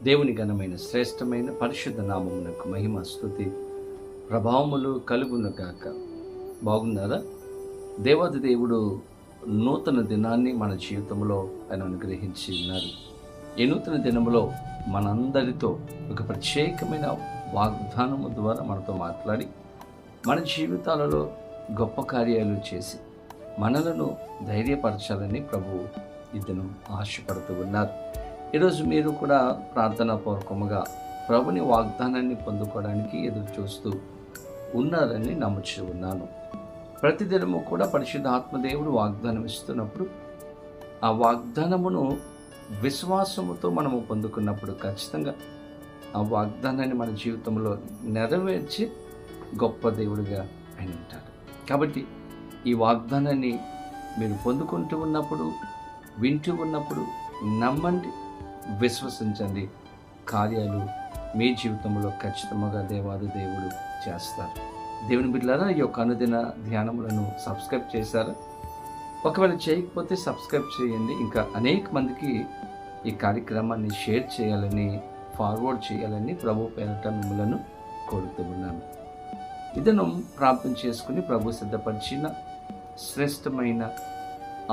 దేవుని ఘనమైన శ్రేష్టమైన పరిశుద్ధ నామమునకు మహిమ స్తుతి ప్రభావములు కలుగును గాక. బాగున్నారా? దేవాది దేవుడు నూతన దినాన్ని మన జీవితంలో ఆయన అనుగ్రహించి ఉన్నారు. ఈ నూతన దినములో మనందరితో ఒక ప్రత్యేకమైన వాగ్దానము ద్వారా మనతో మాట్లాడి మన జీవితాలలో గొప్ప కార్యాలు చేసి మనలను ధైర్యపరచాలని ప్రభు ఈ దినం ఆశపడుతూ ఉన్నారు. ఈరోజు మీరు కూడా ప్రార్థనాపూర్వకముగా ప్రభుని వాగ్దానాన్ని పొందుకోవడానికి ఎదురు చూస్తూ ఉన్నారని నమ్ముచూ ఉన్నాను. ప్రతిదినము కూడా పరిశుద్ధ ఆత్మదేవుడు వాగ్దానం ఇస్తున్నప్పుడు ఆ వాగ్దానమును విశ్వాసముతో మనము పొందుకున్నప్పుడు ఖచ్చితంగా ఆ వాగ్దానాన్ని మన జీవితంలో నెరవేర్చి గొప్ప దేవుడిగా ఆయన ఉంటాడు. కాబట్టి ఈ వాగ్దానాన్ని మీరు పొందుకుంటూ ఉన్నప్పుడు, వింటూ ఉన్నప్పుడు నమ్మండి, విశ్వసించండి. కార్యాలు మీ జీవితంలో ఖచ్చితంగా దేవాది దేవుడు చేస్తారు. దేవుని బిడ్డలారా, ఈ యొక్క అనుదిన ధ్యానములను సబ్స్క్రైబ్ చేశారా? ఒకవేళ చేయకపోతే సబ్స్క్రైబ్ చేయండి. ఇంకా అనేక మందికి ఈ కార్యక్రమాన్ని షేర్ చేయాలని, ఫార్వర్డ్ చేయాలని ప్రభు పేరట మిమ్మలను కోరుతూ ఉన్నాను. ఇదను ప్రార్థన చేసుకుని ప్రభు సిద్ధపరిచిన శ్రేష్టమైన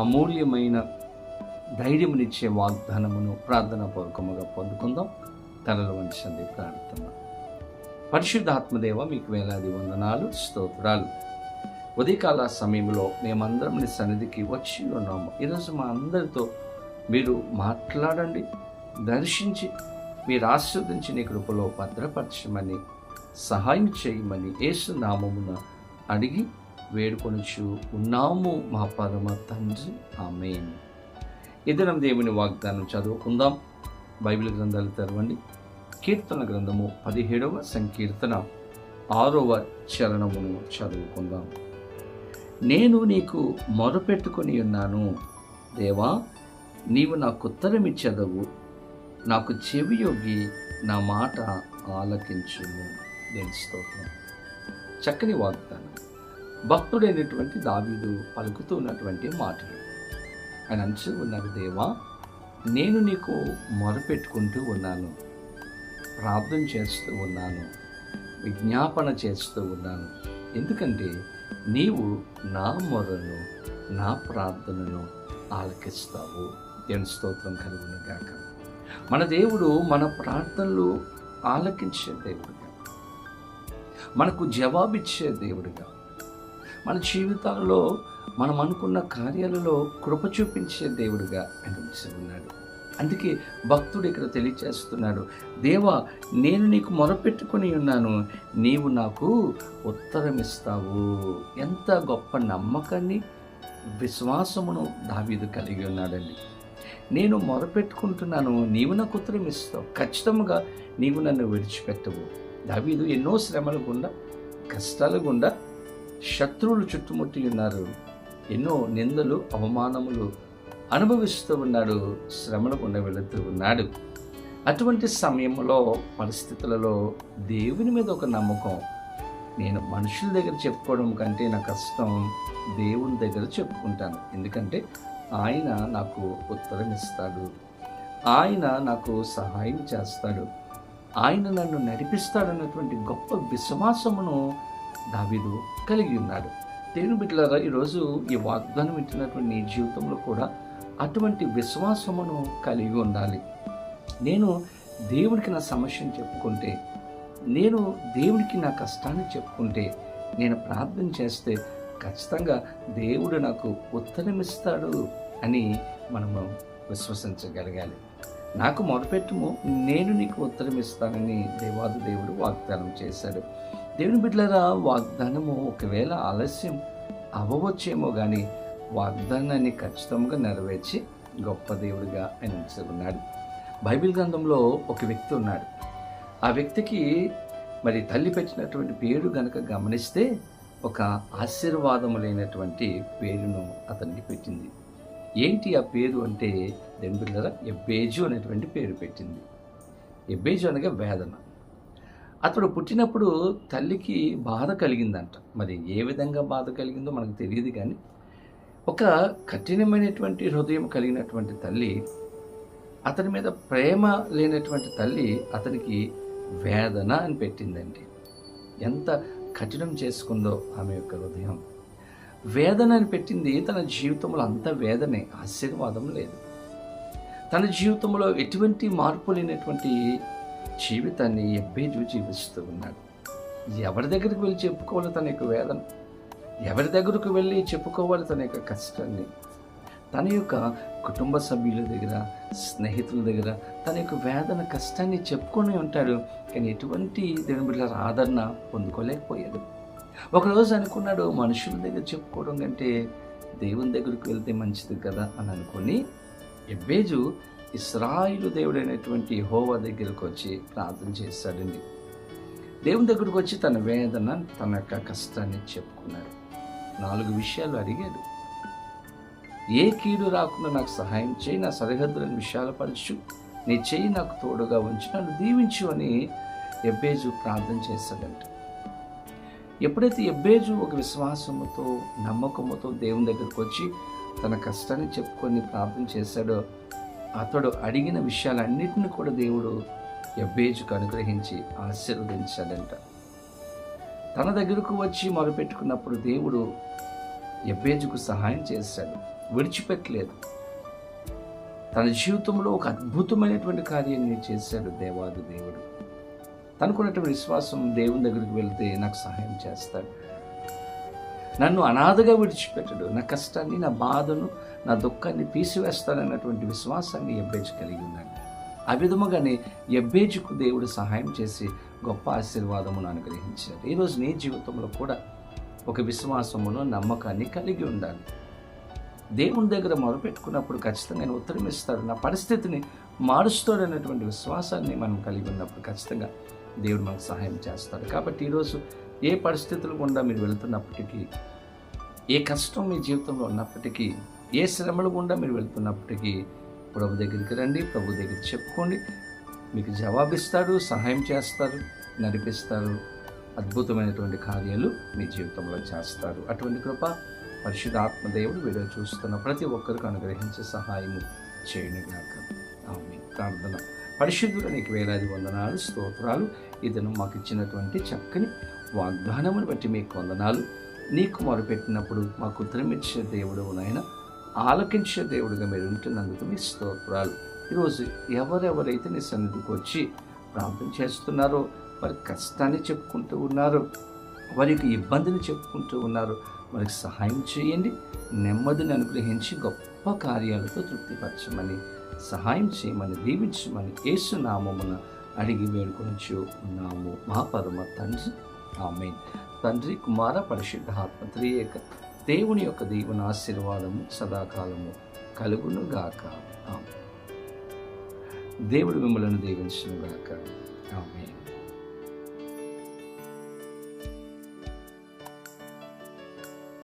అమూల్యమైన ధైర్యమునిచ్చే వాగ్దానమును ప్రార్థనాపూర్వకముగా పొందుకుందాం. తలలు వంచండి, ప్రార్థన. పరిశుద్ధాత్మదేవ, మీకు వేలాది వందనాలు, స్తోత్రాలు. ఉదయకాల సమయంలో మేమందరం నీ సన్నిధికి వచ్చి ఉన్నాము. ఈరోజు మా అందరితో మీరు మాట్లాడండి, దర్శించి మీరు ఆశీర్వదించి నీ కృపలో భద్రపరచమని, సహాయం చేయమని యేసు నామమున అడిగి వేడుకొనుచు ఉన్నాము మా పరమ తండ్రి, ఆమేన్. ఈ దినం దేవుని వాగ్దానం చదువుకుందాం. బైబిల్ గ్రంథాలు తెరవండి. కీర్తన గ్రంథము 17వ సంకీర్తన 6వ చరణమును చదువుకుందాం. నేను నీకు మొరపెట్టుకొని ఉన్నాను, దేవా నీవు నాకు ఉత్తరమిచ్చెదవు, నాకు చెవియొగ్గి నా మాట ఆలకించుము. దేని స్తోత్రం. చక్కని వాగ్దానం. భక్తుడైనటువంటి దావీదు పలుకుతూ ఉన్నటువంటి మాటలు. ఆయన అంటూ ఉన్నారు, దేవా నేను నీకు మొరపెట్టుకుంటూ ఉన్నాను, ప్రార్థన చేస్తూ ఉన్నాను, విజ్ఞాపన చేస్తూ ఉన్నాను. ఎందుకంటే నీవు నా మొరను, నా ప్రార్థనను ఆలకిస్తావు. దేవుని స్తోత్రం కలుగును గాక. మన దేవుడు మన ప్రార్థనలు ఆలకించే దేవుడిగా, మనకు జవాబిచ్చే దేవుడిగా, మన జీవితాలలో మనం అనుకున్న కార్యాలలో కృప చూపించే దేవుడిగా ఆయన ఉన్నాడు. అందుకే భక్తుడు ఇక్కడ తెలియచేస్తున్నాడు, దేవా నేను నీకు మొరపెట్టుకొని ఉన్నాను, నీవు నాకు ఉత్తరం ఇస్తావు. ఎంత గొప్ప నమ్మకాన్ని, విశ్వాసమును దావీదు కలిగి ఉన్నాడండి. నేను మొరపెట్టుకుంటున్నాను, నీవు నాకు ఉత్తరం ఇస్తావు, ఖచ్చితంగా నీవు నన్ను విడిచిపెట్టవు. దావీదు ఎన్నో శ్రమల గుండా, కష్టాల గుండా, శత్రువులు చుట్టుముట్టి ఉన్నారు, ఎన్నో నిందలు, అవమానములు అనుభవిస్తూ ఉన్నాడు, శ్రమల గుండా వెళుతూ ఉన్నాడు. అటువంటి సమయంలో, పరిస్థితులలో దేవుని మీద ఒక నమ్మకం. నేను మనుషుల దగ్గర చెప్పుకోవడం కంటే నా కష్టం దేవుని దగ్గర చెప్పుకుంటాను. ఎందుకంటే ఆయన నాకు ఉత్తరం ఇస్తాడు, ఆయన నాకు సహాయం చేస్తాడు, ఆయన నన్ను నడిపిస్తాడన్నటువంటి గొప్ప విశ్వాసమును దావీదు కలిగి ఉన్నాడు. దేవుని బిడ్డలారా, ఈరోజు ఈ వాగ్దానం వింటున్నటువంటి నీ జీవితంలో కూడా అటువంటి విశ్వాసమును కలిగి ఉండాలి. నేను దేవుడికి నా సమస్యను చెప్పుకుంటే, నేను దేవుడికి నా కష్టాన్ని చెప్పుకుంటే, నేను ప్రార్థన చేస్తే ఖచ్చితంగా దేవుడు నాకు ఉత్తరం ఇస్తాడు అని మనము విశ్వసించగలగాలి. నాకు మొదపెట్టుము, నేను నీకు ఉత్తరం ఇస్తానని దేవాది దేవుడు వాగ్దానం చేశాడు. దేవుని బిడ్డలారా, వాగ్దానము ఒకవేళ ఆలస్యం అవ్వవచ్చేమో కానీ వాగ్దానాన్ని ఖచ్చితంగా నెరవేర్చి గొప్ప దేవుడిగా ఆయన ఉన్నాడు. బైబిల్ గ్రంథంలో ఒక వ్యక్తి ఉన్నాడు. ఆ వ్యక్తికి మరి తల్లి పెట్టినటువంటి పేరు గనక గమనిస్తే ఒక ఆశీర్వాదము లేనటువంటి పేరును అతనికి పెట్టింది. ఏంటి ఆ పేరు అంటే, దేవుని బిడ్డలారా, ఎబ్బేజు అనేటువంటి పేరు పెట్టింది. ఎబ్బేజు అనగా వేదన. అతడు పుట్టినప్పుడు తల్లికి బాధ కలిగిందంట. మరి ఏ విధంగా బాధ కలిగిందో మనకు తెలియదు, కానీ ఒక కఠినమైనటువంటి హృదయం కలిగినటువంటి తల్లి అతని మీద ప్రేమ లేనటువంటి తల్లి అతనికి వేదన అని పెట్టిందండి. ఎంత కఠినం చేసుకుందో ఆమె యొక్క హృదయం. వేదన అని పెట్టింది. తన జీవితంలో అంత వేదనే, ఆశీర్వాదం లేదు. తన జీవితంలో ఎటువంటి మార్పు లేనటువంటి జీవితాన్ని ఎబ్బేజు జీవిస్తూ ఉన్నాడు. ఎవరి దగ్గరికి వెళ్ళి చెప్పుకోవాలి తన యొక్క వేదన? ఎవరి దగ్గరకు వెళ్ళి చెప్పుకోవాలి తన యొక్క కష్టాన్ని? తన యొక్క కుటుంబ సభ్యుల దగ్గర, స్నేహితుల దగ్గర తన యొక్క వేదన కష్టాన్ని చెప్పుకొని ఉంటాడు. కానీ ఎటువంటి దేవుని బిడ్డల ఆదరణ పొందుకోలేకపోయాడు. ఒకరోజు అనుకున్నాడు, మనుషుల దగ్గర చెప్పుకోవడం కంటే దేవుని దగ్గరికి వెళ్తే మంచిది కదా అని అనుకొని ఎబ్బేజు ఇశ్రాయేలు దేవుడైనటువంటి యెహోవా దగ్గరకు వచ్చి ప్రార్థన చేశాడండి. దేవుని దగ్గరకు వచ్చి తన వేదన, తన యొక్క కష్టాన్ని చెప్పుకున్నాడు. 4 విషయాలు అడిగాడు. ఏ కీడు రాకుండా నాకు సహాయం చేయి, నా సరిహద్దులను విశాలపరచు, నీ చెయ్యి నాకు తోడుగా ఉంచి నన్ను దీవించు అని ఎబ్బేజు ప్రార్థన చేశాడంట. ఎప్పుడైతే ఎబ్బేజు ఒక విశ్వాసముతో, నమ్మకముతో దేవుని దగ్గరకు వచ్చి తన కష్టాన్ని చెప్పుకొని ప్రార్థన చేశాడో, అతడు అడిగిన విషయాలన్నిటిని కూడా దేవుడు ఎబ్బేజుకు అనుగ్రహించి ఆశీర్వదించాడంట. తన దగ్గరకు వచ్చి మొరపెట్టుకున్నప్పుడు దేవుడు ఎబ్బేజుకు సహాయం చేశాడు, విడిచిపెట్టలేదు. తన జీవితంలో ఒక అద్భుతమైనటువంటి కార్యాన్ని చేశాడు దేవాది దేవుడు. తనకున్నటువంటి విశ్వాసం, దేవుని దగ్గరికి వెళ్తే నాకు సహాయం చేస్తాడు, నన్ను అనాథగా విడిచిపెట్టడు, నా కష్టాన్ని, నా బాధను, నా దుఃఖాన్ని తీసివేస్తాడన్నటువంటి విశ్వాసాన్ని ఎబ్బేజు కలిగి ఉన్నాడు. ఆ విధముగానే ఎబ్బేజుకు దేవుడు సహాయం చేసి గొప్ప ఆశీర్వాదమును అనుగ్రహించాడు. ఈరోజు నీ జీవితంలో కూడా ఒక విశ్వాసమును, నమ్మకాన్ని కలిగి ఉండాలి. దేవుని దగ్గర మొరపెట్టుకున్నప్పుడు ఖచ్చితంగా ఆయన ఉత్తరం ఇస్తాడు, నా పరిస్థితిని మారుస్తాడు అన్నటువంటి విశ్వాసాన్ని మనం కలిగి ఉన్నప్పుడు ఖచ్చితంగా దేవుడు మనకు సహాయం చేస్తాడు. కాబట్టి ఈరోజు ఏ పరిస్థితులు గుండా మీరు వెళ్తున్నప్పటికీ, ఏ కష్టం మీ జీవితంలో ఉన్నప్పటికీ, ఏ శ్రమలు గుండా మీరు వెళ్తున్నప్పటికీ ప్రభు దగ్గరికి రండి, ప్రభు దగ్గర చెప్పుకోండి. మీకు జవాబిస్తాడు, సహాయం చేస్తారు, నడిపిస్తారు, అద్భుతమైనటువంటి కార్యాలు మీ జీవితంలో చేస్తారు. అటువంటి కృప పరిశుద్ధాత్మ దేవుడు వీడియో చూస్తున్న ప్రతి ఒక్కరికి అనుగ్రహించే సహాయము చేయనుగాక. ఆమేన్. ప్రార్థన. పరిశుద్ధుడు నీకు వేలాది వందనాలు, స్తోత్రాలు. ఇతను మాకు ఇచ్చినటువంటి చక్కని వాగ్దానమును బట్టి మీకు వందనాలు. నీకు మొరపెట్టినప్పుడు మాకు ఉత్తరమిచ్చే దేవుడు నాయన, ఆలకించే దేవుడుగా మీరు ఉంటున్నందుకు మీ స్తోత్రాలు. ఈరోజు ఎవరెవరైతే నీ సన్నిధికి వచ్చి ప్రార్థన చేస్తున్నారో, వారి కష్టాన్ని చెప్పుకుంటూ ఉన్నారు, వారికి ఇబ్బందిని చెప్పుకుంటూ ఉన్నారు, వారికి సహాయం చేయండి, నెమ్మదిని అనుగ్రహించి గొప్ప కార్యాలతో తృప్తిపరచమని, సహాయం చేయమని, దీవించమని యేసు నామమున అడిగి వేడుకొనుచు ఉన్నాము మా పరమ తండ్రి. ఆమేన్. తండ్రి, కుమార, పరిశుద్ధాత్మ త్రియేక దేవుని యొక్క దీవెన ఆశీర్వాదము సదాకాలము కలుగును గాక. ఆమేన్. దేవుడు మిమ్మలను దీవించును గాక. ఆమేన్.